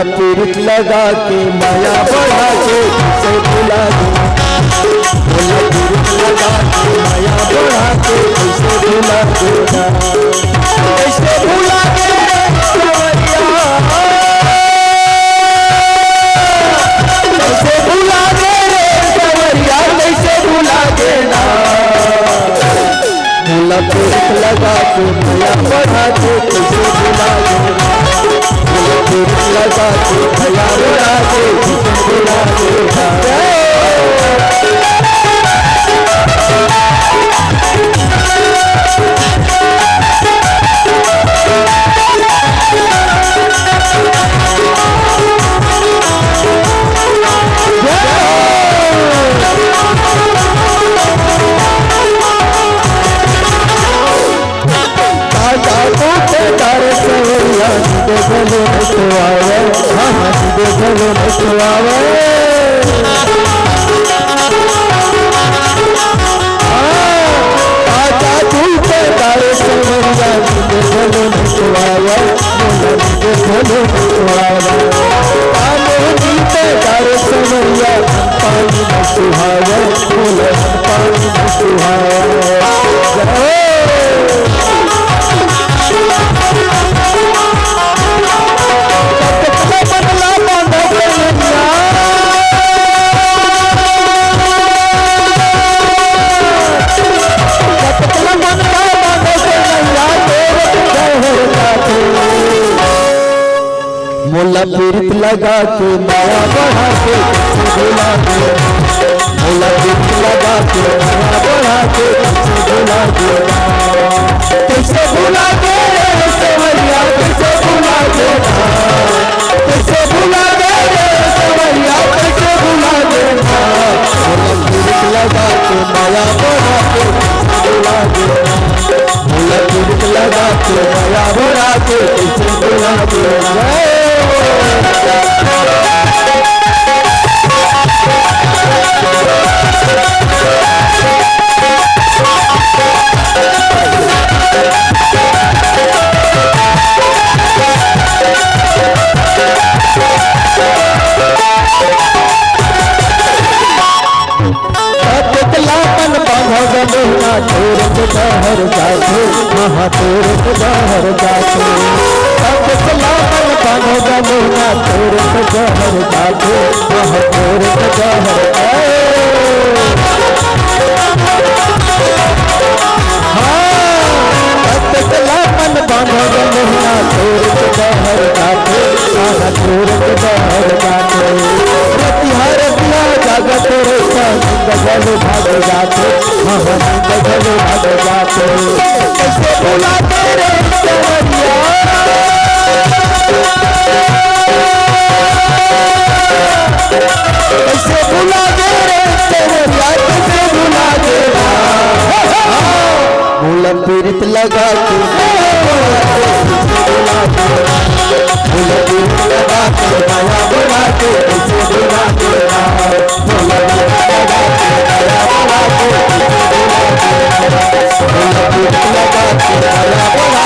पीरित लगा के माया बढ़ा के कैसे भुला देना, बोला पीरित लगा के माया बढ़ा के कैसे भुला देना, कैसे भुला देना सवरिया, कैसे भुला देना सवरिया, कैसे भुला देना, बोला पीरित लगा के माया बढ़ा के कैसे भुला देना, पीरित लगा के माया बढ़ा के कैसे भुला देना। देखलो नटवावे, हाँ देखलो नटवावे, आजा दिल पे तारे सवरिया, देखलो नटवावे, देखलो नटवावे, आने दिल पे तारे सवरिया, पानी में सुहावे, बोले पानी में सुहावे। मोला पीरित लगा के माया बढ़ा के कैसे भुला देना, मोला पीरित लगा के माया बढ़ा के कैसे भुला देना, कैसे भुला देना सवरिया, कैसे भुला देना, कैसे भुला देना सवरिया, कैसे भुला देना, मोला पीरित लगा के माया बढ़ा के कैसे भुला देना, मोला पीरित लगा के माया बढ़ा के कैसे भुला देना। हर जाते महातेर हर जाते, अब सलामन बनो गमुना तेर हर जाते महातेर हर, हाँ सलामन बनो गमुना तेर हर जाते महातेर हर जाते, प्रतिहार दिया जगत रे गल भाग जाते, महानंद गल भाग जाते, कैसे भुला तेरे सवरिया, कैसे भुला तेरे सवरिया, कैसे भुला देना, मोला पीरित लगा के भुला देना, मोला पीरित लगा के माया बढ़ा के कैसे भुला देना, मोला पीरित लगा के माया बढ़ा के कैसे भुला देना, मोला पीरित लगा के माया बढ़ा